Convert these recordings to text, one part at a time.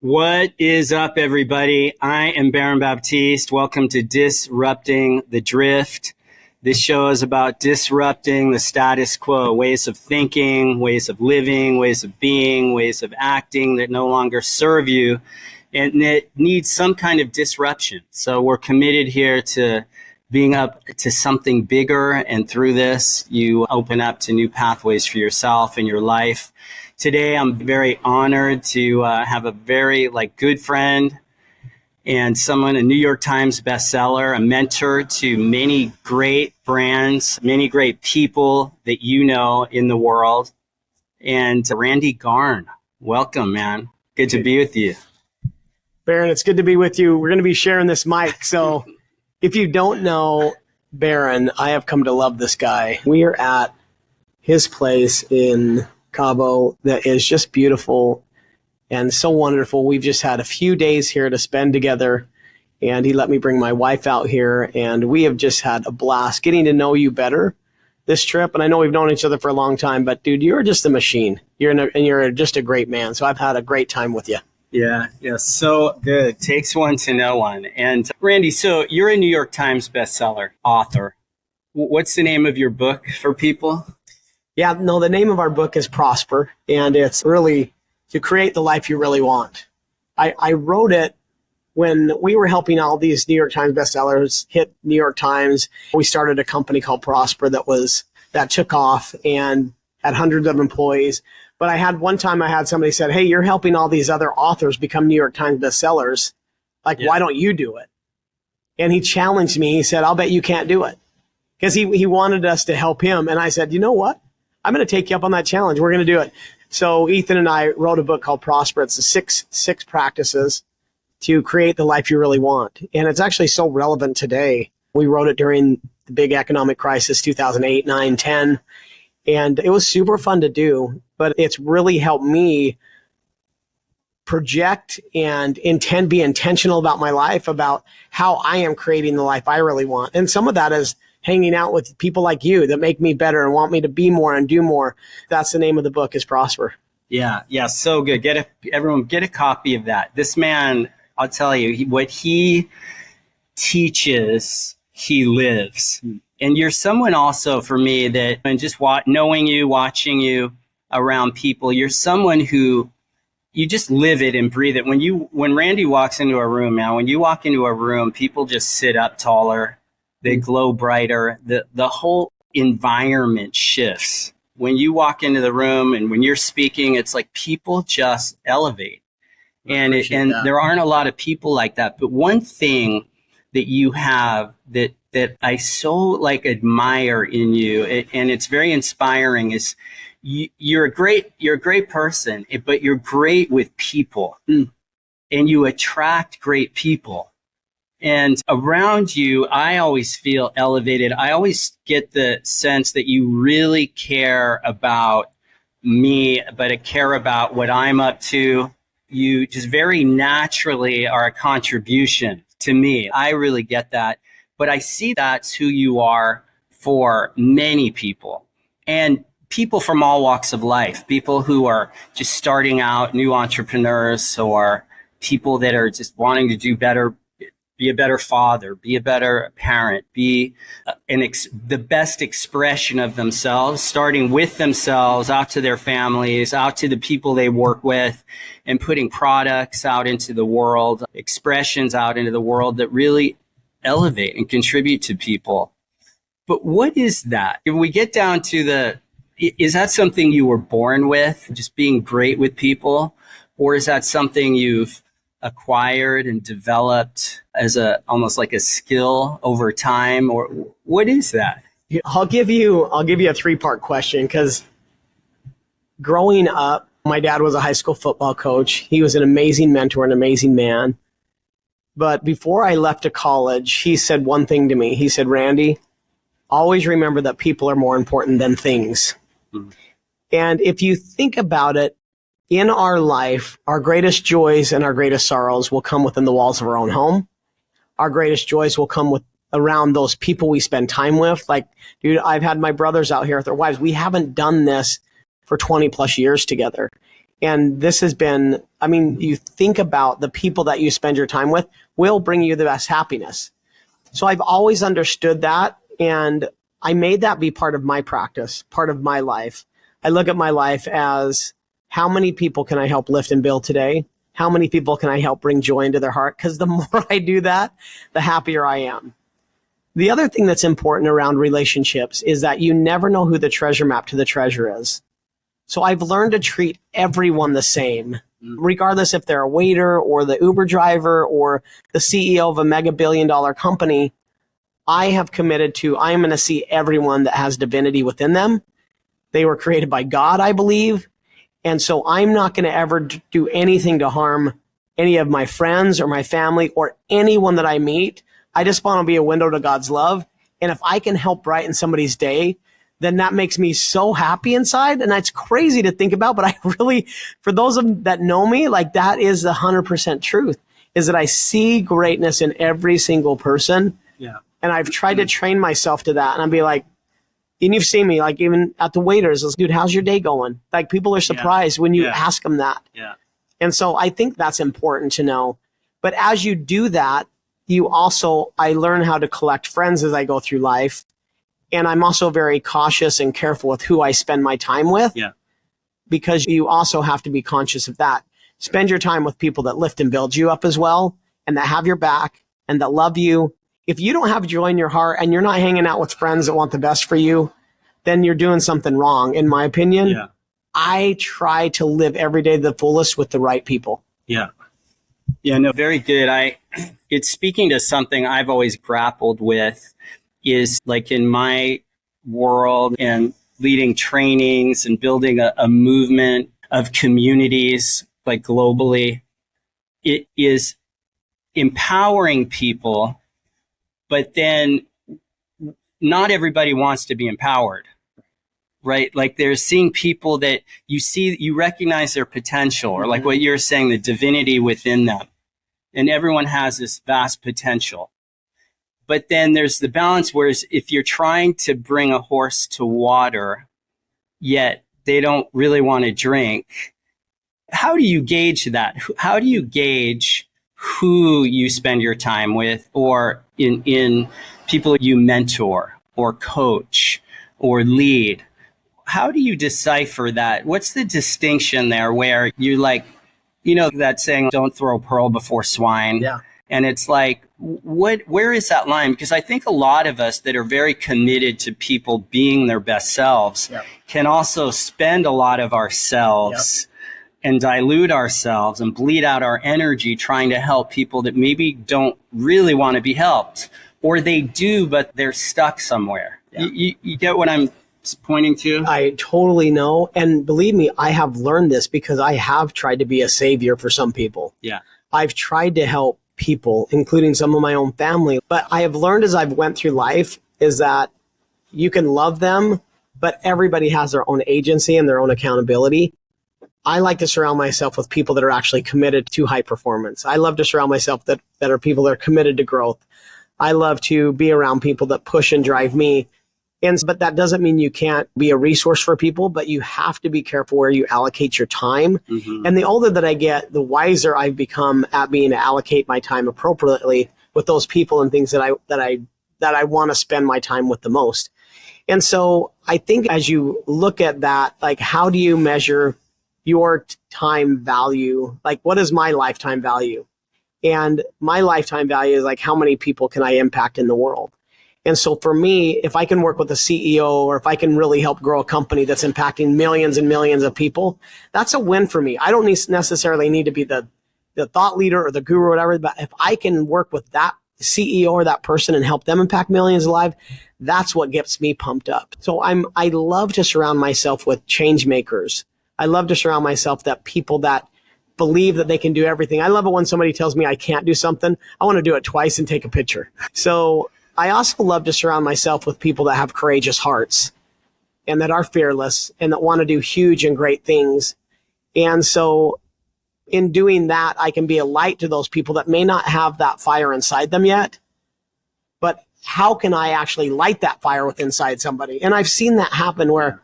What is up, everybody? I am Baron Baptiste. Welcome to Disrupting the Drift. This show is about disrupting the status quo, ways of thinking, ways of living, ways of being, ways of acting that no longer serve you, and it needs some kind of disruption. So we're committed here to being up to something bigger, and through this, you open up to new pathways for yourself and your life. Today, I'm very honored to have a very good friend and someone, a New York Times bestseller, a mentor to many great brands, many great people that you know in the world. And Randy Garn, welcome, man. Good to be with you. Baron, it's good to be with you. We're going to be sharing this mic. So if you don't know Baron, I have come to love this guy. We are at his place in Cabo that is just beautiful and so wonderful. We've just had a few days here to spend together, and he let me bring my wife out here, and we have just had a blast getting to know you better this trip. And I know we've known each other for a long time, but dude, you're just a machine. You're just a great man. So I've had a great time with you. Yeah, so good. Takes one to know one. And Randy, so you're a New York Times bestseller author. What's the name of your book for people? Yeah, no, the name of our book is Prosper, and it's really to create the life you really want. I wrote it when we were helping all these New York Times bestsellers hit New York Times. We started a company called Prosper that took off and had hundreds of employees. But I had somebody said, "Hey, you're helping all these other authors become New York Times bestsellers. Why don't you do it?" And he challenged me. He said, "I'll bet you can't do it." Because he wanted us to help him. And I said, "You know what? I'm going to take you up on that challenge. We're going to do it." So Ethan and I wrote a book called Prosper. It's the six practices to create the life you really want. And it's actually so relevant today. We wrote it during the big economic crisis, 2008, 9, 10. And it was super fun to do, but it's really helped me project and be intentional about my life, about how I am creating the life I really want. And some of that is hanging out with people like you that make me better and want me to be more and do more. That's the name of the book, is Prosper. Yeah, so good. Everyone get a copy of that. This man, I'll tell you, what he teaches, he lives. And you're someone also for me that, and just knowing you, watching you around people, you're someone who you just live it and breathe it. When Randy walks into a room now, when you walk into a room, people just sit up taller. They glow brighter. The whole environment shifts. When you walk into the room and when you're speaking, it's like people just elevate. And there aren't a lot of people like that. But one thing that you have that I so admire in you, and it's very inspiring, is you're a great person, but you're great with people, and you attract great people. And around you, I always feel elevated. I always get the sense that you really care about me, but I care about what I'm up to. You just very naturally are a contribution to me. I really get that. But I see that's who you are for many people. And people from all walks of life, people who are just starting out, new entrepreneurs, or people that are just wanting to do better, be a better father, be a better parent, be the best expression of themselves, starting with themselves, out to their families, out to the people they work with, and putting products out into the world, expressions out into the world that really elevate and contribute to people. But what is that? If we get down to is that something you were born with, just being great with people? Or is that something you've acquired and developed as almost like a skill over time? Or what is that? I'll give you a 3-part question, because growing up, my dad was a high school football coach. He was an amazing mentor, an amazing man. But before I left to college, he said one thing to me. He said, "Randy, always remember that people are more important than things." Mm-hmm. And if you think about it, in our life, our greatest joys and our greatest sorrows will come within the walls of our own home. Our greatest joys will come around those people we spend time with. Dude, I've had my brothers out here with their wives. We haven't done this for 20 plus years together. And this has been, I mean, you think about the people that you spend your time with will bring you the best happiness. So I've always understood that. And I made that be part of my practice, part of my life. I look at my life as how many people can I help lift and build today? How many people can I help bring joy into their heart? Because the more I do that, the happier I am. The other thing that's important around relationships is that you never know who the treasure map to the treasure is. So I've learned to treat everyone the same, regardless if they're a waiter or the Uber driver or the CEO of a mega billion-dollar company. I have committed to, I am going to see everyone that has divinity within them. They were created by God, I believe. And so I'm not going to ever do anything to harm any of my friends or my family or anyone that I meet. I just want to be a window to God's love. And if I can help brighten somebody's day, then that makes me so happy inside. And that's crazy to think about, but I really, for those of them that know me, like that is the 100% truth, is that I see greatness in every single person. Yeah. And I've tried to train myself to that. And I'll be like, and you've seen me, like even at the waiters, dude, how's your day going? Like people are surprised when you ask them that. Yeah. And so I think that's important to know. But as you do that, you also, I learn how to collect friends as I go through life. And I'm also very cautious and careful with who I spend my time with. Yeah. Because you also have to be conscious of that. Spend your time with people that lift and build you up as well, and that have your back and that love you. If you don't have joy in your heart and you're not hanging out with friends that want the best for you, then you're doing something wrong, in my opinion. Yeah. I try to live every day to the fullest with the right people. Yeah. Yeah, no, very good. It's speaking to something I've always grappled with is like in my world and leading trainings and building a movement of communities like globally. It is empowering people, but then not everybody wants to be empowered, right? Like there's seeing people that you see, you recognize their potential, or like what you're saying, the divinity within them. And everyone has this vast potential. But then there's the balance, whereas if you're trying to bring a horse to water, yet they don't really want to drink, how do you gauge that? How do you gauge who you spend your time with, or in people you mentor or coach or lead? How do you decipher that? What's the distinction there where you like, you know, that saying, don't throw pearl before swine? Yeah. And it's like, where is that line? Because I think a lot of us that are very committed to people being their best selves can also spend a lot of ourselves and dilute ourselves and bleed out our energy trying to help people that maybe don't really want to be helped, or they do, but they're stuck somewhere. Yeah. You get what I'm pointing to? I totally know. And believe me, I have learned this because I have tried to be a savior for some people. Yeah. I've tried to help people, including some of my own family. But I have learned as I've went through life is that you can love them, but everybody has their own agency and their own accountability. I like to surround myself with people that are actually committed to high performance. I love to surround myself that are people that are committed to growth. I love to be around people that push and drive me. But that doesn't mean you can't be a resource for people, but you have to be careful where you allocate your time. Mm-hmm. And the older that I get, the wiser I've become at being to allocate my time appropriately with those people and things that I want to spend my time with the most. And so I think as you look at that, like, how do you measure your time value? Like, what is my lifetime value? And my lifetime value is like, how many people can I impact in the world? And so for me, if I can work with a CEO, or if I can really help grow a company that's impacting millions and millions of people, that's a win for me. I don't necessarily need to be the thought leader or the guru or whatever, but if I can work with that CEO or that person and help them impact millions of lives, that's what gets me pumped up. So I love to surround myself with change makers. I love to surround myself that people that believe that they can do everything. I love it when somebody tells me I can't do something. I want to do it twice and take a picture. So I also love to surround myself with people that have courageous hearts and that are fearless and that want to do huge and great things. And so in doing that, I can be a light to those people that may not have that fire inside them yet. But how can I actually light that fire within inside somebody? And I've seen that happen where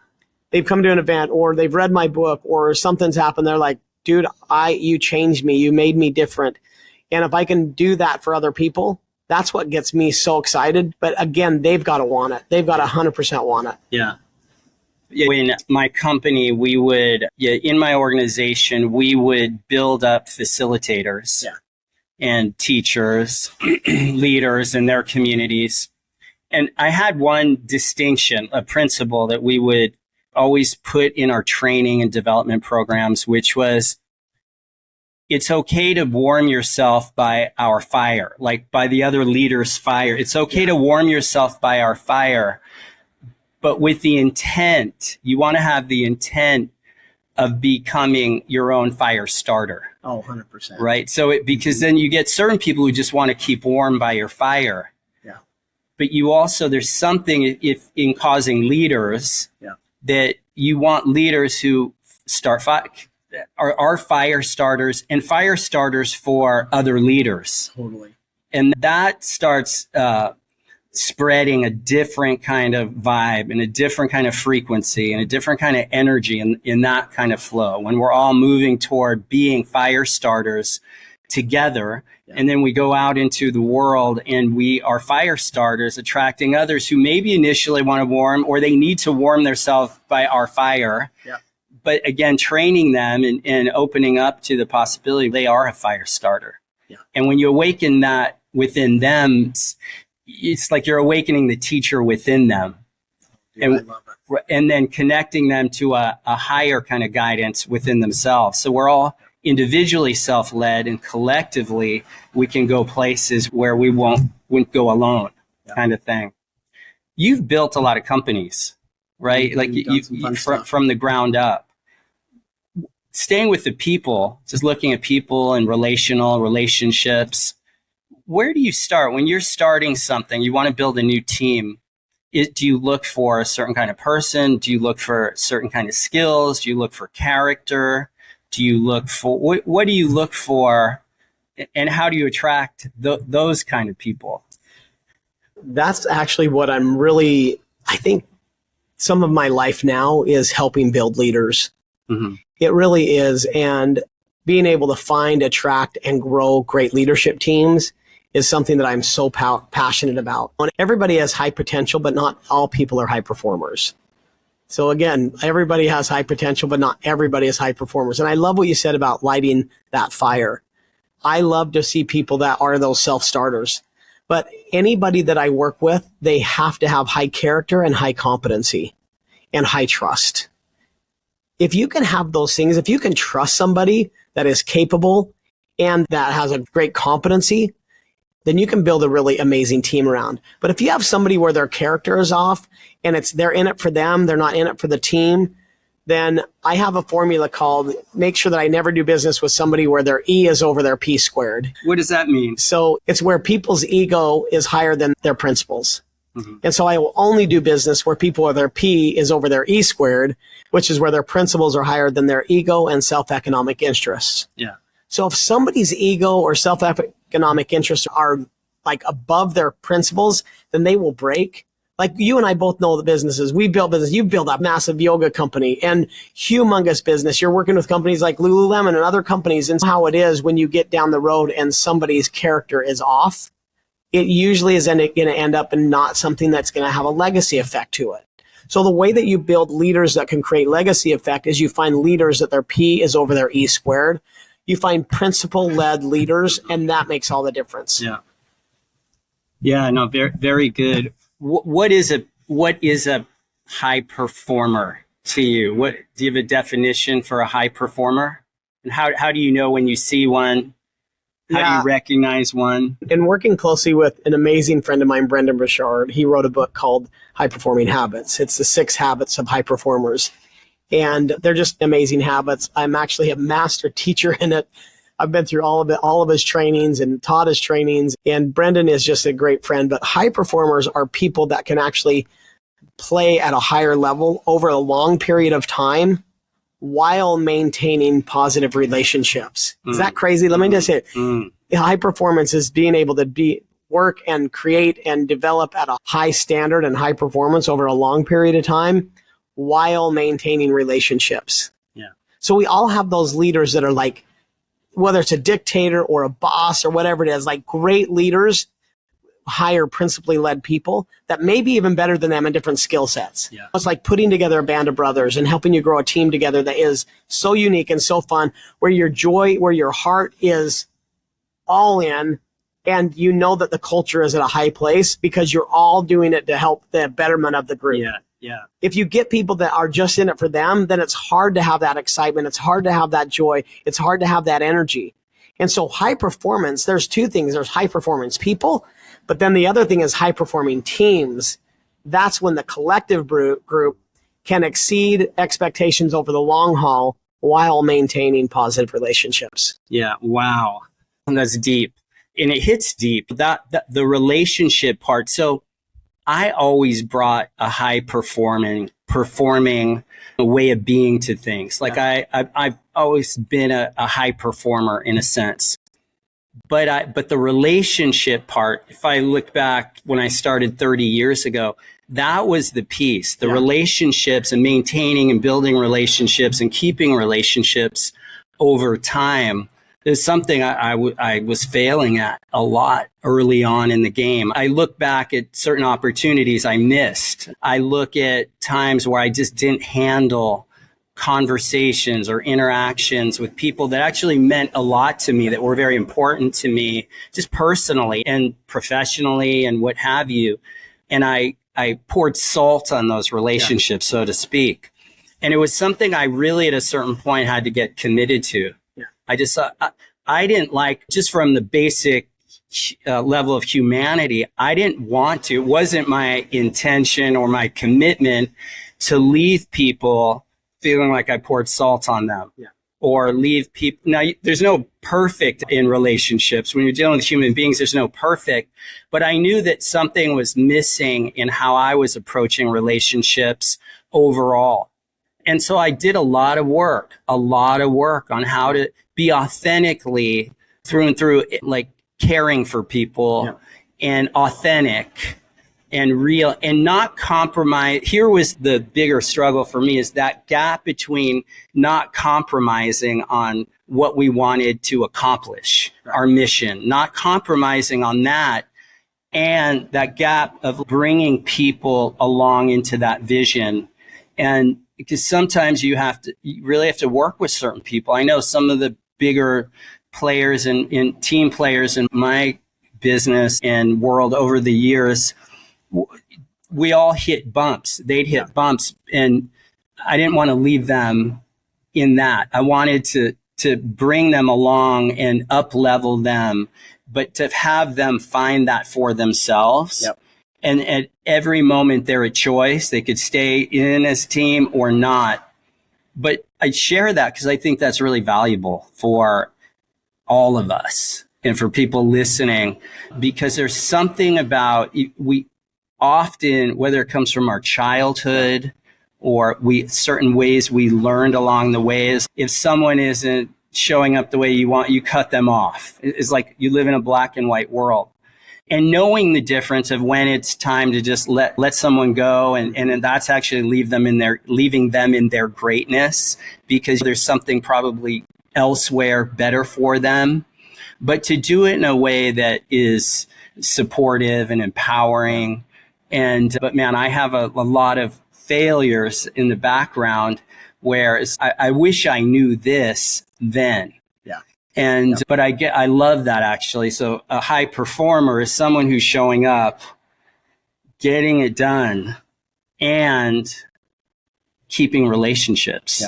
they've come to an event or they've read my book or something's happened. They're like, dude, you changed me. You made me different. And if I can do that for other people, that's what gets me so excited. But again, they've got to want it. They've got to 100% want it. Yeah. In my company, in my organization, we would build up facilitators and teachers, leaders in their communities. And I had one distinction, a principle that we would always put in our training and development programs, which was, it's okay to warm yourself by our fire, like by the other leader's fire. It's okay to warm yourself by our fire, but with the intent, you want to have the intent of becoming your own fire starter. Oh, 100%. Right. So because then you get certain people who just want to keep warm by your fire. Yeah. But you also, there's something in causing leaders that you want leaders who start are fire starters and fire starters for other leaders. Totally. And that starts spreading a different kind of vibe and a different kind of frequency and a different kind of energy in that kind of flow when we're all moving toward being fire starters together. And then we go out into the world and we are fire starters, attracting others who maybe initially want to warm or they need to warm themselves by our fire. Yeah. But again, training them and opening up to the possibility they are a fire starter. Yeah. And when you awaken that within them, it's like you're awakening the teacher within them. Dude, and, I love it. And then connecting them to a higher kind of guidance within themselves. So we're all individually self-led and collectively we can go places where we wouldn't go alone, kind of thing. You've built a lot of companies, right? Like you from the ground up. Staying with the people, just looking at people and relationships. Where do you start when you're starting something? You want to build a new team. Do you look for a certain kind of person? Do you look for certain kind of skills? Do you look for character? Do you look for what do you look for, and how do you attract those kind of people? That's actually what I think some of my life now is helping build leaders. Mm-hmm. It really is. And being able to find, attract, and grow great leadership teams is something that I'm so passionate about. Everybody has high potential, but not all people are high performers. So again, everybody has high potential, but not everybody is high performers. And I love what you said about lighting that fire. I love to see people that are those self-starters. But anybody that I work with, they have to have high character and high competency and high trust. If you can have those things, if you can trust somebody that is capable and that has a great competency, then you can build a really amazing team around. But if you have somebody where their character is off and they're in it for them, they're not in it for the team, then I have a formula called make sure that I never do business with somebody where their E is over their P squared. What does that mean? So it's where people's ego is higher than their principles. Mm-hmm. And so I will only do business where people where their P is over their E squared, which is where their principles are higher than their ego and self-economic interests. Yeah. So if somebody's ego or self-economic interests are like above their principles, then they will break. Like you and I both know the businesses. We built business. You built a massive yoga company and humongous business. You're working with companies like Lululemon and other companies. And how it is when you get down the road and somebody's character is off, it usually is going to end up in not something that's going to have a legacy effect to it. So the way that you build leaders that can create legacy effect is you find leaders that their P is over their E squared. You find principle-led leaders, and that makes all the difference. Yeah. Yeah, no, very, very good. What is a high performer to you? Do you have a definition for a high performer? And how do you know when you see one? How do you recognize one? In working closely with an amazing friend of mine, Brendan Burchard, he wrote a book called High Performing Habits. It's the 6 habits of high performers. And they're just amazing habits. I'm actually a master teacher in it. I've been through all of it, all of his trainings and taught his trainings. And Brendan is just a great friend. But high performers are people that can actually play at a higher level over a long period of time while maintaining positive relationships. Is that crazy? Let me just say it. High performance is being able to work and create and develop at a high standard and high performance over a long period of time while maintaining relationships. Yeah. So we all have those leaders that are like, whether it's a dictator or a boss or whatever it is, like great leaders hire principally led people that may be even better than them in different skill sets. Yeah. It's like putting together a band of brothers and helping you grow a team together that is so unique and so fun, where your joy, where your heart is all in, and you know that the culture is at a high place because you're all doing it to help the betterment of the group. Yeah. Yeah. If you get people that are just in it for them, then it's hard to have that excitement. It's hard to have that joy. It's hard to have that energy. And so high performance, there's two things. There's high performance people, but then the other thing is high performing teams. That's when the collective group can exceed expectations over the long haul while maintaining positive relationships. Yeah. Wow. And that's deep. And it hits deep. That the relationship part. So I always brought a high performing way of being to things. Like I've always been a high performer in a sense. But the relationship part, if I look back when I started 30 years ago, that was the piece, the relationships and maintaining and building relationships and keeping relationships over time is something I was failing at a lot early on in the game. I look back at certain opportunities I missed. I look at times where I just didn't handle conversations or interactions with people that actually meant a lot to me, that were very important to me, just personally and professionally and what have you. And I poured salt on those relationships, so to speak. And it was something I really at a certain point had to get committed to. I just I didn't like, just from the basic level of humanity, I didn't want to, it wasn't my intention or my commitment to leave people feeling like I poured salt on them. Or leave people. Now, there's no perfect in relationships. When you're dealing with human beings, there's no perfect. But I knew that something was missing in how I was approaching relationships overall. And so I did a lot of work on how to be authentically through and through, like caring for people and authentic and real and not compromise. Here was the bigger struggle for me, is that gap between not compromising on what we wanted to accomplish, our mission, not compromising on that, and that gap of bringing people along into that vision. And because sometimes you really have to work with certain people. I know some of the bigger players and team players in my business and world over the years, we all hit bumps. They'd hit bumps, and I didn't want to leave them in that. I wanted to bring them along and up level them, but to have them find that for themselves. And at every moment they're a choice. They could stay in as a team or not. But I share that because I think that's really valuable for all of us and for people listening, because there's something about, we often, whether it comes from our childhood or certain ways we learned along the ways, if someone isn't showing up the way you want, you cut them off. It's like you live in a black and white world. And knowing the difference of when it's time to just let someone go, and that's actually leaving them in their greatness, because there's something probably elsewhere better for them. But to do it in a way that is supportive and empowering. But man, I have a lot of failures in the background where I wish I knew this then. But I love that, actually. So a high performer is someone who's showing up, getting it done, and keeping relationships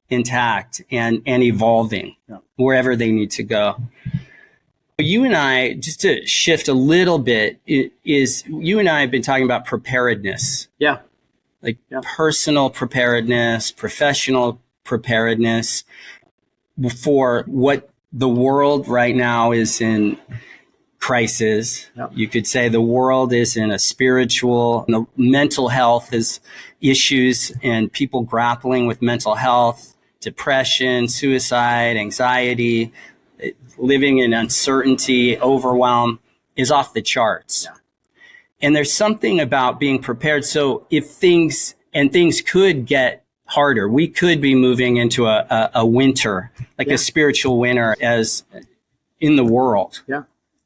intact and evolving wherever they need to go. You and I, just to shift a little bit, is you and I have been talking about preparedness. Personal preparedness, professional preparedness for what the world right now is in crisis. You could say the world is in a spiritual, the mental health is issues, and people grappling with mental health, depression, suicide, anxiety, living in uncertainty, overwhelm is off the charts. And there's something about being prepared. So if things and things could get harder. We could be moving into a winter, like a spiritual winter as in the world,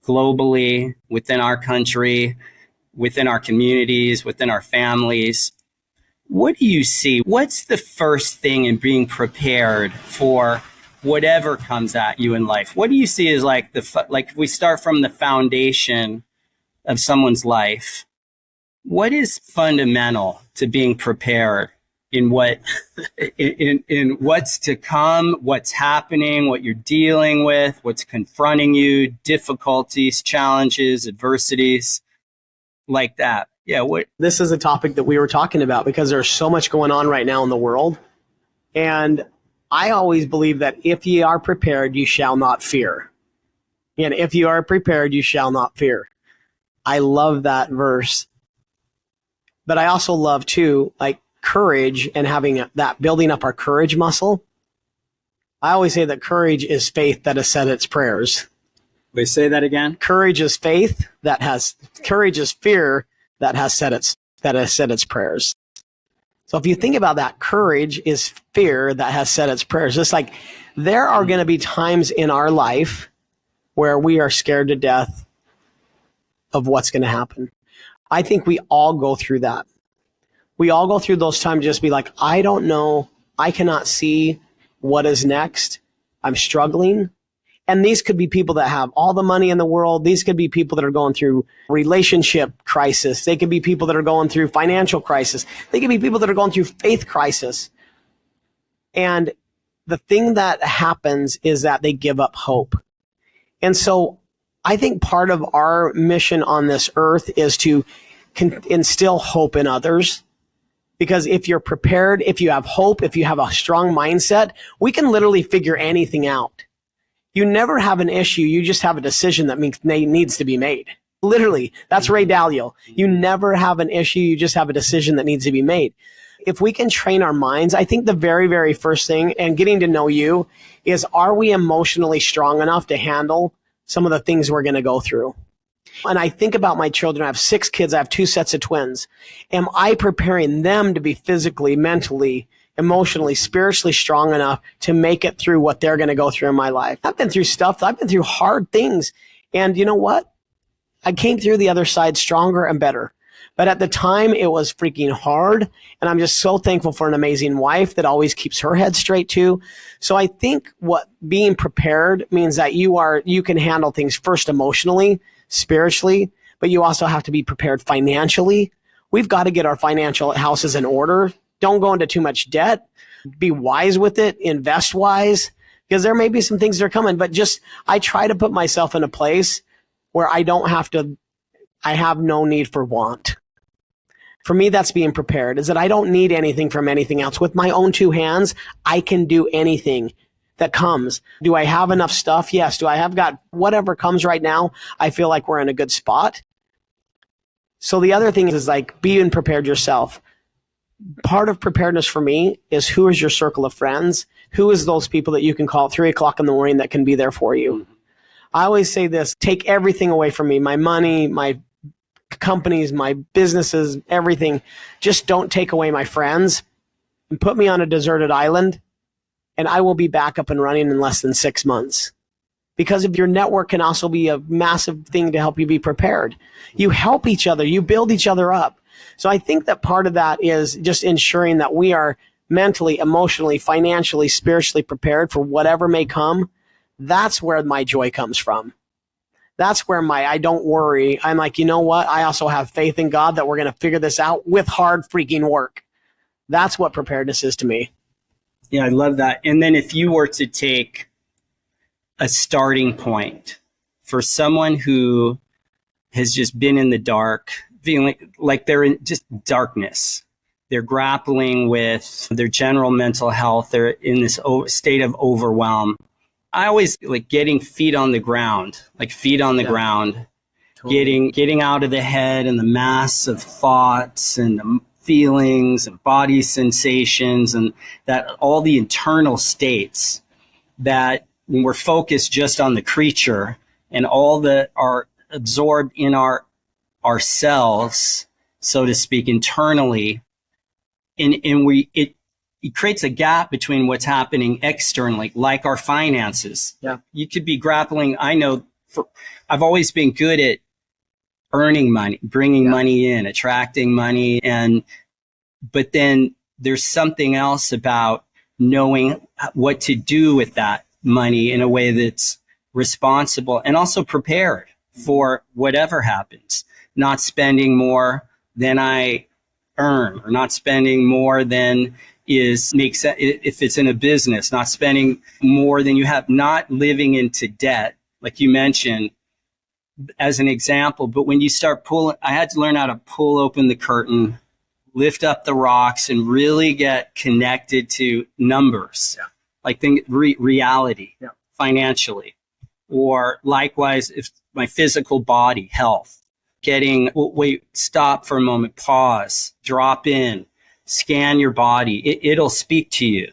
globally, within our country, within our communities, within our families. What do you see? What's the first thing in being prepared for whatever comes at you in life? What do you see as like if we start from the foundation of someone's life, what is fundamental to being prepared in in what's to come, what's happening, what you're dealing with, what's confronting you, difficulties, challenges, adversities, like that? Yeah. This is a topic that we were talking about because there's so much going on right now in the world. And I always believe that if ye are prepared, you shall not fear. And if you are prepared, you shall not fear. I love that verse. But I also love too, like courage and having that, building up our courage muscle. I always say that courage is faith that has said its prayers. Wait, say that again. Courage is faith courage is fear that has said its prayers. So if you think about that, courage is fear that has said its prayers. It's like there are going to be times in our life where we are scared to death of what's going to happen. I think we all go through that. We all go through those times, just be like, I don't know. I cannot see what is next. I'm struggling. And these could be people that have all the money in the world. These could be people that are going through relationship crisis. They could be people that are going through financial crisis. They could be people that are going through faith crisis. And the thing that happens is that they give up hope. And so I think part of our mission on this earth is to instill hope in others. Because if you're prepared, if you have hope, if you have a strong mindset, we can literally figure anything out. You never have an issue. You just have a decision that needs to be made. Literally, that's Ray Dalio. You never have an issue. You just have a decision that needs to be made. If we can train our minds, I think the very, very first thing, and getting to know you, is are we emotionally strong enough to handle some of the things we're going to go through? And I think about my children. I have 6 kids. I have 2 sets of twins. Am I preparing them to be physically, mentally, emotionally, spiritually strong enough to make it through what they're going to go through in my life? I've been through stuff. I've been through hard things. And you know what? I came through the other side stronger and better. But at the time, it was freaking hard. And I'm just so thankful for an amazing wife that always keeps her head straight too. So I think what being prepared means that you can handle things first emotionally, spiritually, but you also have to be prepared financially. We've got to get our financial houses in order. Don't go into too much debt. Be wise with it. Invest wise, because there may be some things that are coming. But I try to put myself in a place where I have no need for want. For me, that's being prepared, is that I don't need anything from anything else. With my own 2 hands, I can do anything that comes. Do I have enough stuff? Yes. Do I have got whatever comes right now? I feel like we're in a good spot. So the other thing is like being prepared yourself. Part of preparedness for me is who is your circle of friends? Who is those people that you can call at 3 o'clock in the morning that can be there for you? I always say this, take everything away from me, my money, my companies, my businesses, everything. Just don't take away my friends and put me on a deserted island, and I will be back up and running in less than 6 months. Because of your network can also be a massive thing to help you be prepared. You help each other, you build each other up. So I think that part of that is just ensuring that we are mentally, emotionally, financially, spiritually prepared for whatever may come. That's where my joy comes from. That's where I don't worry. I'm like, you know what? I also have faith in God that we're going to figure this out with hard freaking work. That's what preparedness is to me. Yeah, I love that. And then if you were to take a starting point for someone who has just been in the dark, feeling like they're in just darkness, they're grappling with their general mental health, they're in this state of overwhelm. I always like getting feet on the ground, ground, totally. Getting out of the head and the mass of thoughts and the feelings and body sensations and that all the internal states that when we're focused just on the creature and all that are absorbed in ourselves, so to speak, internally, it creates a gap between what's happening externally, like our finances. Yeah. You could be grappling. I know I've always been good at earning money, bringing money in, attracting money. But then there's something else about knowing what to do with that money in a way that's responsible and also prepared for whatever happens, not spending more than I earn, or not spending more than makes sense if it's in a business, not spending more than you have, not living into debt, like you mentioned as an example. But when you start pulling, I had to learn how to pull open the curtain, lift up the rocks, and really get connected to numbers, like reality, financially, or likewise, if my physical body, health, wait, stop for a moment, pause, drop in, scan your body. It'll speak to you.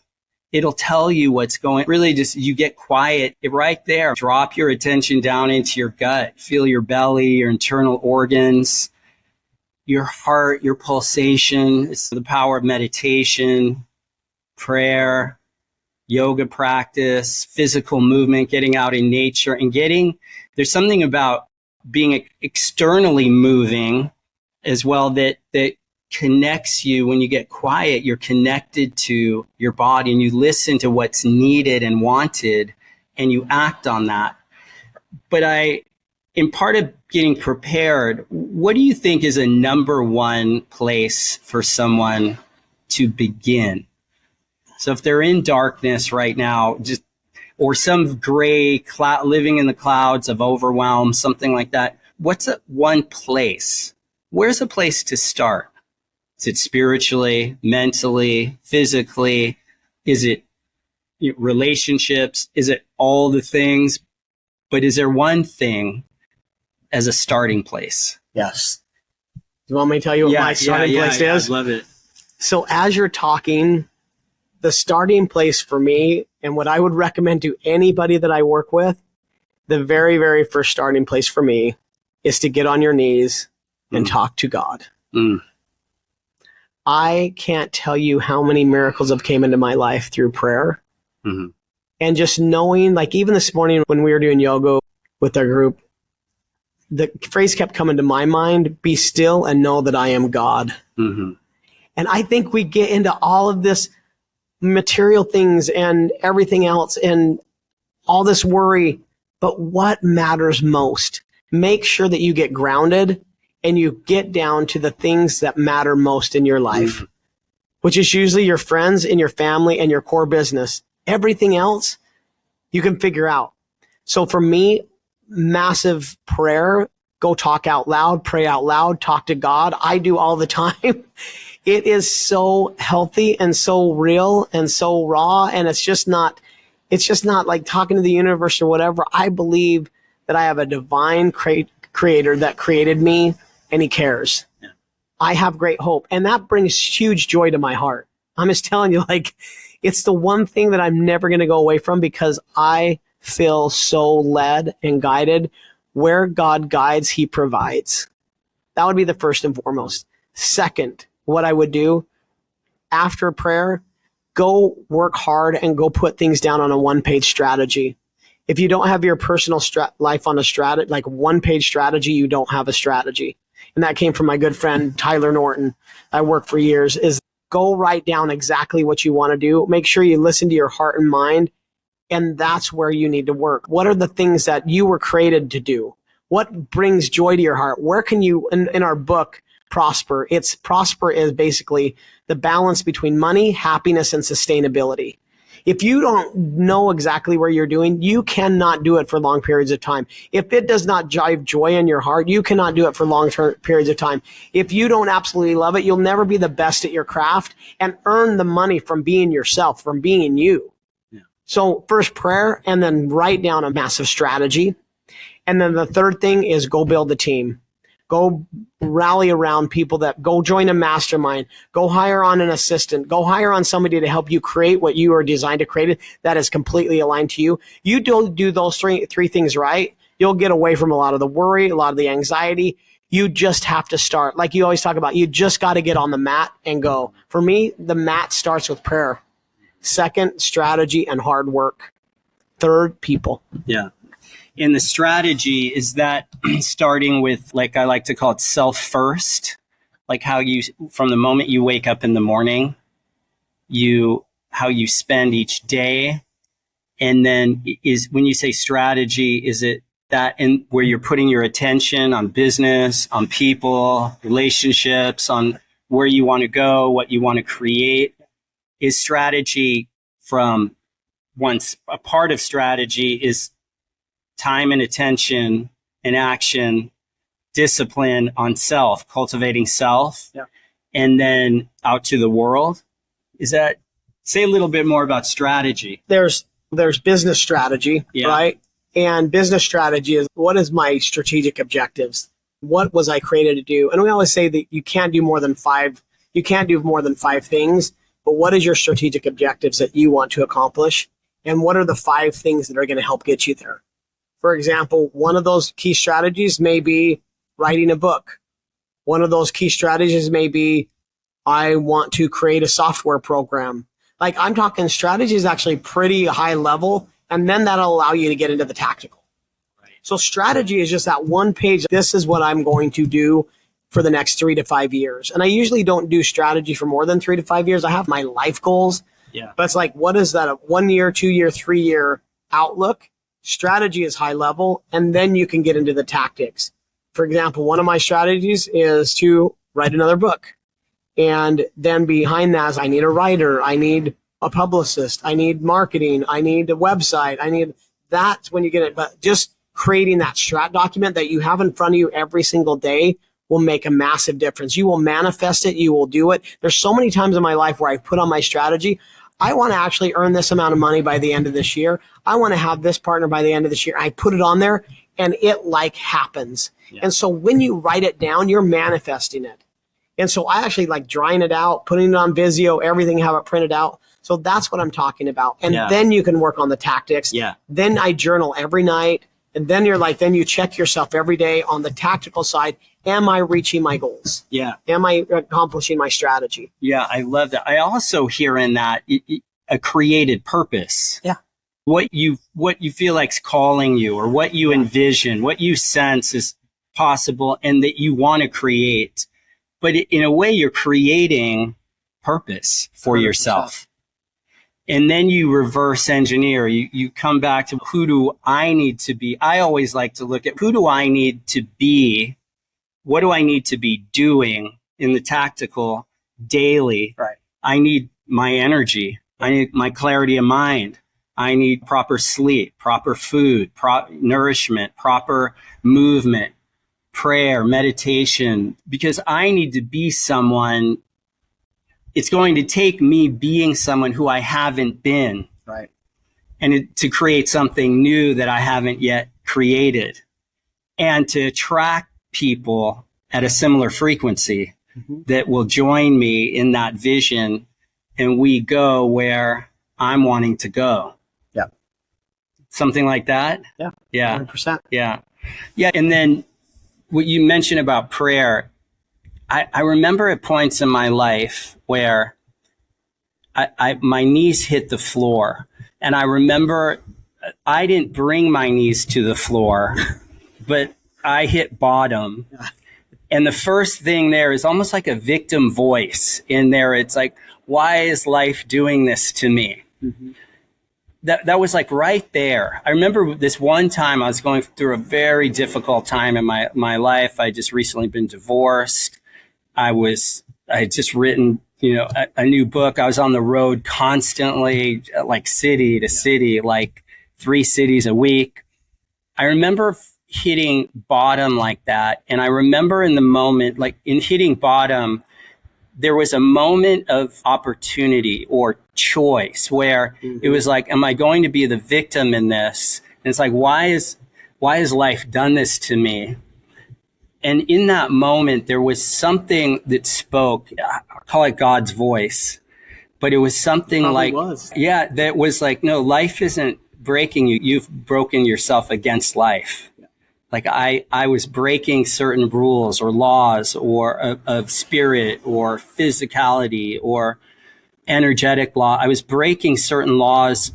It'll tell you what's going. Really, just you get quiet right there. Drop your attention down into your gut. Feel your belly, your internal organs, your heart, your pulsation. It's the power of meditation, prayer, yoga practice, physical movement, getting out in nature, and there's something about being externally moving as well that connects you. When you get quiet, you're connected to your body and you listen to what's needed and wanted and you act on that. But in part of getting prepared, what do you think is a number one place for someone to begin? So if they're in darkness right now, or some gray cloud, living in the clouds of overwhelm, something like that, what's one place? Where's a place to start? Is it spiritually, mentally, physically? Is it relationships? Is it all the things? But is there one thing as a starting place? Yes. Do you want me to tell you what my starting place is? I love it. So as you're talking, the starting place for me, and what I would recommend to anybody that I work with, the very, very first starting place for me is to get on your knees and talk to God. I can't tell you how many miracles have came into my life through prayer. And just knowing, like even this morning when we were doing yoga with our group, the phrase kept coming to my mind, be still and know that I am God. And I think we get into all of this material things and everything else and all this worry, but what matters most? Make sure that you get grounded and you get down to the things that matter most in your life, which is usually your friends and your family and your core business. Everything else you can figure out. So for me, massive prayer, go talk out loud, pray out loud, talk to God. I do all the time. It is so healthy and so real and so raw. And it's just not like talking to the universe or whatever. I believe that I have a divine creator that created me and he cares. Yeah. I have great hope. And that brings huge joy to my heart. I'm just telling you, like, it's the one thing that I'm never going to go away from because I feel so led and guided. Where God guides, he provides. That would be the first and foremost. Second, what I would do after prayer, go work hard and go put things down on a one-page strategy. If you don't have your personal life on a strategy, like one-page strategy, you don't have a strategy. And that came from my good friend, Tyler Norton. I worked for years, is go write down exactly what you want to do. Make sure you listen to your heart and mind. And that's where you need to work. What are the things that you were created to do? What brings joy to your heart? Where can you, in our book, Prosper, prosper is basically the balance between money, happiness, and sustainability. If you don't know exactly where you're doing, you cannot do it for long periods of time. If it does not drive joy in your heart, you cannot do it for long-term periods of time. If you don't absolutely love it, you'll never be the best at your craft and earn the money from being yourself, from being you. Yeah. So first prayer, and then write down a massive strategy. And then the third thing is go build a team. Go rally around people go join a mastermind, go hire on an assistant, go hire on somebody to help you create what you are designed to create that is completely aligned to you. You do those three things right, you'll get away from a lot of the worry, a lot of the anxiety. You just have to start. Like you always talk about, you just got to get on the mat and go. For me, the mat starts with prayer. Second, strategy and hard work. Third, people. Yeah. And the strategy is that starting with, like I like to call it self first, like how you, from the moment you wake up in the morning, how you spend each day. And then is when you say strategy, is it that in where you're putting your attention on business, on people, relationships, on where you want to go, what you want to create? Is strategy from once a part of strategy is time and attention and action, discipline on self, cultivating self, and then out to the world. Is that, say a little bit more about strategy. There's business strategy, right? And business strategy is, what is my strategic objectives? What was I created to do? And we always say that you can't do more than five things, but what is your strategic objectives that you want to accomplish? And what are the 5 things that are going to help get you there? For example, one of those key strategies may be writing a book. One of those key strategies may be, I want to create a software program. Like, I'm talking strategy is actually pretty high level, and then that'll allow you to get into the tactical. Right. So strategy is just that one page. This is what I'm going to do for the next 3 to 5 years. And I usually don't do strategy for more than 3 to 5 years. I have my life goals. Yeah. But it's like, what is that? A 1 year, 2 year, 3 year outlook? Strategy is high level, and then you can get into the tactics. For example, one of my strategies is to write another book. And then behind that is, I need a writer, I need a publicist, I need marketing, I need a website, that's when you get it. But just creating that strat document that you have in front of you every single day will make a massive difference. You will manifest it, you will do it. There's so many times in my life where I've put on my strategy, I want to actually earn this amount of money by the end of this year. I want to have this partner by the end of this year. I put it on there and it like happens. Yeah. And so when you write it down, you're manifesting it. And so I actually like drawing it out, putting it on Visio, everything, have it printed out. So that's what I'm talking about. And then you can work on the tactics. Yeah. Then I journal every night. And then then you check yourself every day on the tactical side. Am I reaching my goals? Yeah. Am I accomplishing my strategy? Yeah, I love that. I also hear in that a created purpose. Yeah. What you feel like's calling you, or what you envision, what you sense is possible and that you want to create. But in a way, you're creating purpose for 100%. Yourself. And then you reverse engineer. You come back to, who do I need to be? I always like to look at, who do I need to be? What do I need to be doing in the tactical daily? Right. I need my energy. I need my clarity of mind. I need proper sleep, proper food, nourishment, proper movement, prayer, meditation, because I need to be someone. It's going to take me being someone who I haven't been, right? And to create something new that I haven't yet created, and to attract people at a similar frequency that will join me in that vision, and we go where I'm wanting to go. Yeah. Something like that? Yeah. Yeah. 100%. Yeah. Yeah. And then what you mentioned about prayer, I remember at points in my life where my knees hit the floor. And I remember I didn't bring my knees to the floor, but I hit bottom. And the first thing there is almost like a victim voice in there. It's like, why is life doing this to me? Mm-hmm. That was like right there. I remember this one time I was going through a very difficult time in my life. I just recently been divorced. I had just written, a new book. I was on the road constantly, like city to city, like 3 cities a week. I remember hitting bottom like that. And I remember in the moment, like in hitting bottom, there was a moment of opportunity or choice where it was like, am I going to be the victim in this? And it's like, why has life done this to me? And in that moment, there was something that spoke, I call it God's voice, but it was something that was like, no, life isn't breaking you. You've broken yourself against life. Yeah. Like I was breaking certain rules or laws or of spirit or physicality or energetic law. I was breaking certain laws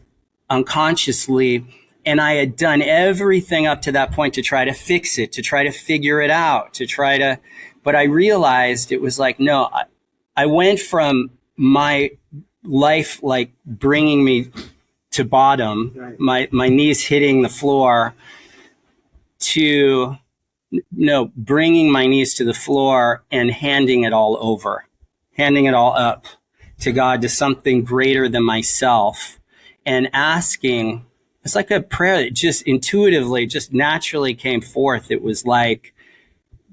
unconsciously, and I had done everything up to that point to try to fix it, to try to figure it out, but I realized it was like, no, I went from my life like bringing me to bottom, right, my knees hitting the floor, to no, bringing my knees to the floor and handing it all over, handing it all up to God, to something greater than myself, and asking. It's like a prayer that just intuitively, just naturally came forth. It was like,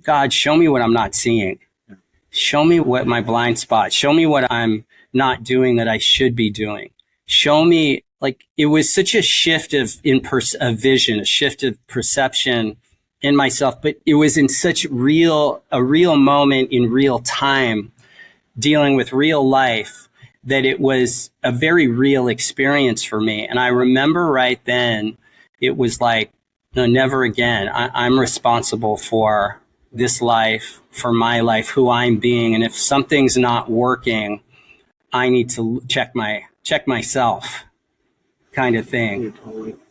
God, show me what I'm not seeing. Show me what my blind spot. Show me what I'm not doing that I should be doing. Show me, like, it was such a shift of vision, a shift of perception in myself, but it was in such a real moment in real time, dealing with real life, that it was a very real experience for me. And I remember right then, it was like, no, never again. I'm responsible for this life, for my life, who I'm being. And if something's not working, I need to check myself, kind of thing.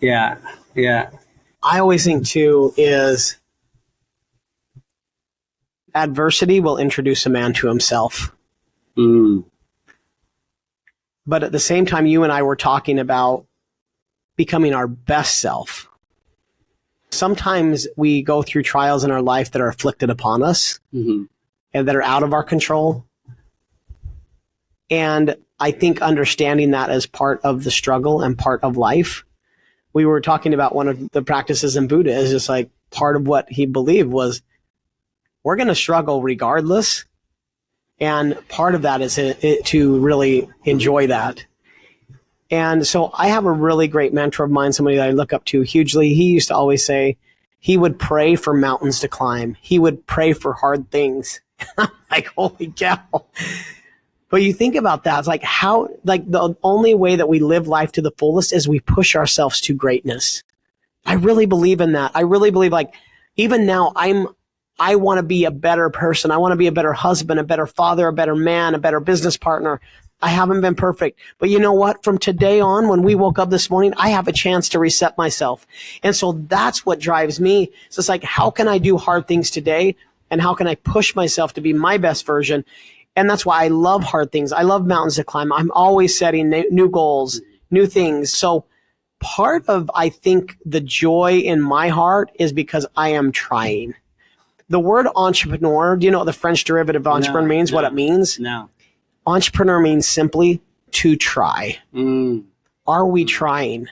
Yeah. Yeah. I always think too is adversity will introduce a man to himself. But at the same time, you and I were talking about becoming our best self. Sometimes we go through trials in our life that are afflicted upon us, and that are out of our control. And I think understanding that as part of the struggle and part of life. We were talking about one of the practices in Buddha is just like part of what he believed was we're going to struggle regardless. And part of that is to really enjoy that. And so I have a really great mentor of mine, somebody that I look up to hugely. He used to always say he would pray for mountains to climb. He would pray for hard things. I'm like, holy cow. But you think about that, it's like how, like the only way that we live life to the fullest is we push ourselves to greatness. I really believe in that. I really believe, like, even now I want to be a better person. I want to be a better husband, a better father, a better man, a better business partner. I haven't been perfect. But you know what? From today on, when we woke up this morning, I have a chance to reset myself. And so that's what drives me. So it's like, how can I do hard things today? And how can I push myself to be my best version? And that's why I love hard things. I love mountains to climb. I'm always setting new goals, new things. So part of, I think, the joy in my heart is because I am trying. The word entrepreneur, do you know what the French derivative of entrepreneur means? What it means? No. Entrepreneur means simply to try. Are we trying?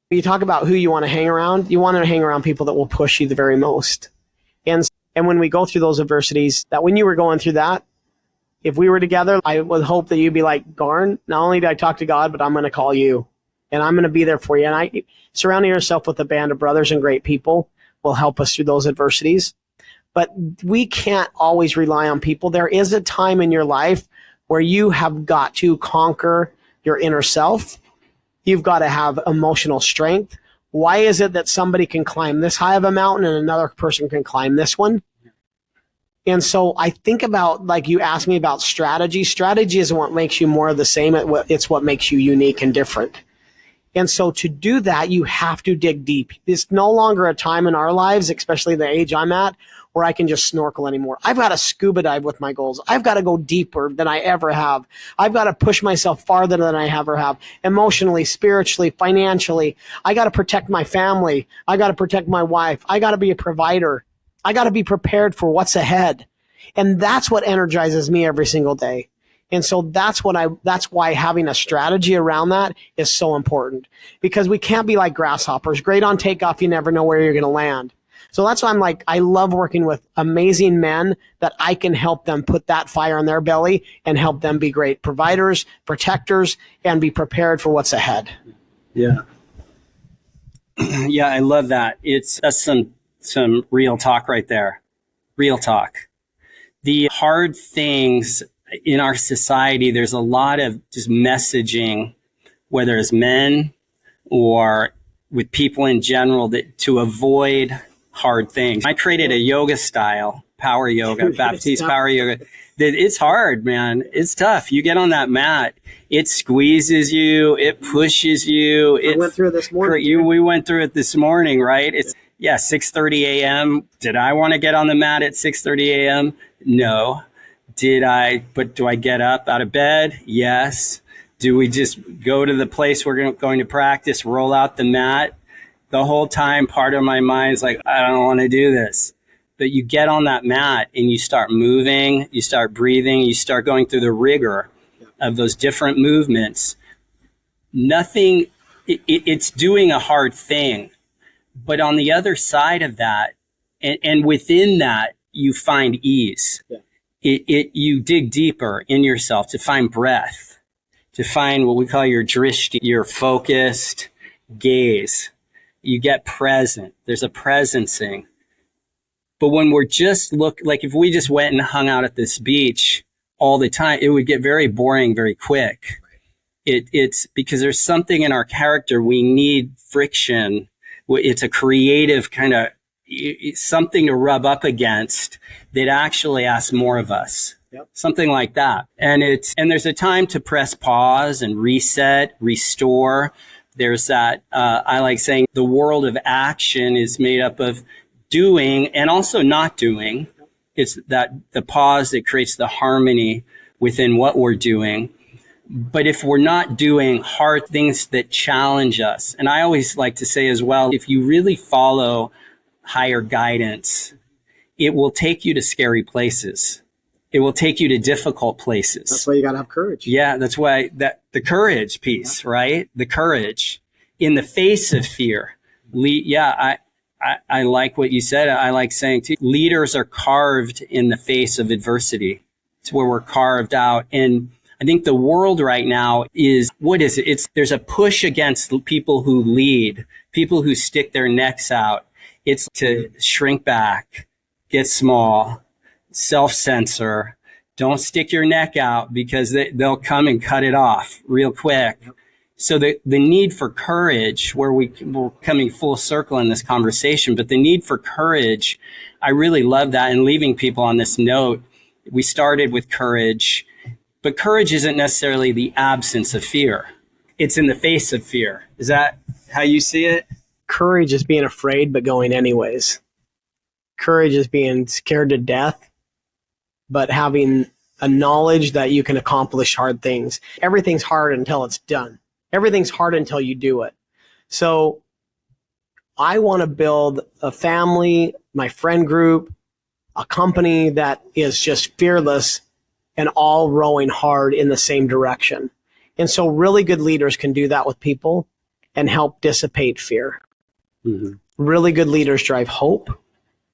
You talk about who you want to hang around. You want to hang around people that will push you the very most. And when we go through those adversities, that when you were going through that, if we were together, I would hope that you'd be like, Garn, not only did I talk to God, but I'm going to call you and I'm going to be there for you. And surrounding yourself with a band of brothers and great people will help us through those adversities. But we can't always rely on people. There is a time in your life where you have got to conquer your inner self. You've got to have emotional strength. Why is it that somebody can climb this high of a mountain and another person can climb this one? And so I think about, like you asked me about strategy. Strategy isn't what makes you more of the same. It's what makes you unique and different. And so to do that, you have to dig deep. It's no longer a time in our lives, especially the age I'm at, where I can just snorkel anymore. I've got to scuba dive with my goals. I've got to go deeper than I ever have. I've got to push myself farther than I ever have, emotionally, spiritually, financially. I got to protect my family. I got to protect my wife. I got to be a provider. I got to be prepared for what's ahead. And that's what energizes me every single day. And so that's why having a strategy around that is so important, because we can't be like grasshoppers. Great on takeoff. You never know where you're going to land. So that's why I'm like, I love working with amazing men that I can help them put that fire in their belly and help them be great providers, protectors, and be prepared for what's ahead. Yeah. Yeah, I love that. That's some real talk right there. Real talk. The hard things in our society, there's a lot of just messaging, whether it's men or with people in general to avoid hard things. I created a yoga style, power yoga, Baptiste power yoga. It's hard, man. It's tough. You get on that mat, it squeezes you, it pushes you. I went through it this morning. We went through it this morning, right? It's 6:30 a.m. Did I want to get on the mat at 6:30 a.m.? No. But do I get up out of bed? Yes. Do we just go to the place we're going to practice, roll out the mat? The whole time, part of my mind is like, I don't want to do this. But you get on that mat and you start moving, you start breathing, you start going through the rigor of those different movements. It's doing a hard thing. But on the other side of that, and within that, you find ease. Yeah. You dig deeper in yourself to find breath, to find what we call your drishti, your focused gaze. You get present. There's a presencing. But when we're like if we just went and hung out at this beach all the time, it would get very boring very quick. It's because there's something in our character. We need friction. It's a creative kind of something to rub up against that actually asks more of us. Yep. Something like that. And there's a time to press pause and reset, restore. There's that, I like saying the world of action is made up of doing and also not doing. It's that the pause that creates the harmony within what we're doing. But if we're not doing hard things that challenge us, and I always like to say as well, if you really follow higher guidance, it will take you to scary places. It will take you to difficult places. That's why you got to have courage. Yeah, that's why the courage piece, right? The courage in the face of fear. I like what you said. I like saying too, leaders are carved in the face of adversity. It's where we're carved out. And I think the world right now there's a push against people who lead, people who stick their necks out. It's to shrink back, get small, self-censor. Don't stick your neck out because they'll come and cut it off real quick. So the need for courage, where we're coming full circle in this conversation, but the need for courage, I really love that. And leaving people on this note, we started with courage, but courage isn't necessarily the absence of fear. It's in the face of fear. Is that how you see it? Courage is being afraid, but going anyways. Courage is being scared to death, but having a knowledge that you can accomplish hard things. Everything's hard until it's done. Everything's hard until you do it. So I want to build a family, my friend group, a company that is just fearless and all rowing hard in the same direction. And so really good leaders can do that with people and help dissipate fear. Mm-hmm. Really good leaders drive hope,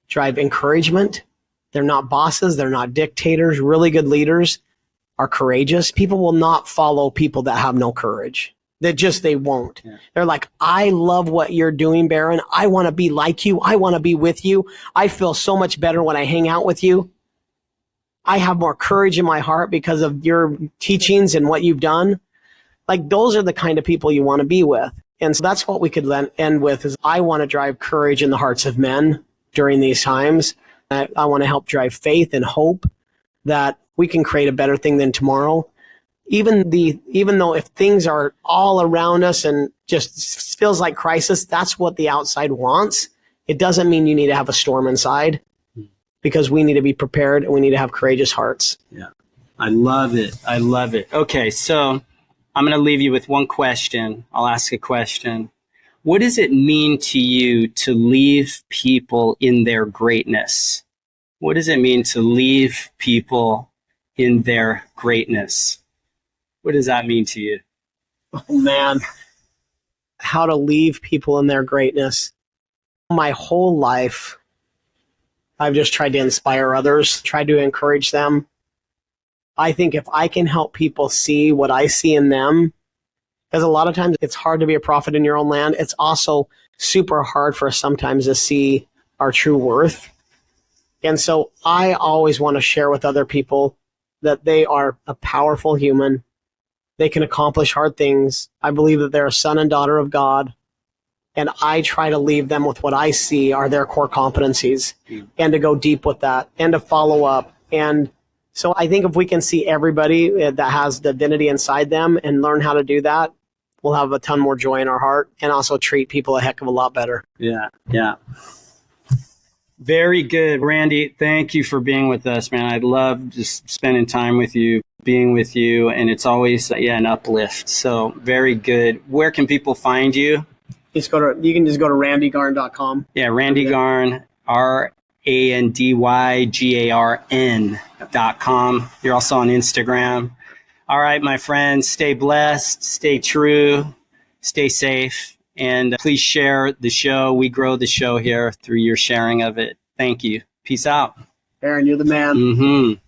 drive encouragement. They're not bosses. They're not dictators. Really good leaders are courageous. People will not follow people that have no courage. They won't. Yeah. They're like, I love what you're doing, Baron. I want to be like you. I want to be with you. I feel so much better when I hang out with you. I have more courage in my heart because of your teachings and what you've done. Like, those are the kind of people you want to be with. And so that's what we could end with is I want to drive courage in the hearts of men during these times. I want to help drive faith and hope that we can create a better thing than tomorrow. Even though if things are all around us and just feels like crisis, that's what the outside wants. It doesn't mean you need to have a storm inside, because we need to be prepared and we need to have courageous hearts. Yeah. I love it. I love it. Okay. So I'm going to leave you with one question. I'll ask a question. What does it mean to you to leave people in their greatness? What does it mean to leave people in their greatness? What does that mean to you? Oh, man. How to leave people in their greatness. My whole life, I've just tried to inspire others, tried to encourage them. I think if I can help people see what I see in them, because a lot of times it's hard to be a prophet in your own land. It's also super hard for us sometimes to see our true worth. And so I always want to share with other people that they are a powerful human. They can accomplish hard things. I believe that they're a son and daughter of God. And I try to leave them with what I see are their core competencies and to go deep with that and to follow up. And so I think if we can see everybody that has divinity inside them and learn how to do that, we'll have a ton more joy in our heart and also treat people a heck of a lot better. Yeah. Yeah. Very good. Randy, thank you for being with us, man. I love just spending time with you, being with you, and it's always an uplift. So very good. Where can people find you? You can just go to randygarn.com. Yeah, Randy Garn, RandyGarn.com. You're also on Instagram. All right, my friends, stay blessed, stay true, stay safe, and please share the show. We grow the show here through your sharing of it. Thank you. Peace out. Aaron, you're the man. Mm-hmm.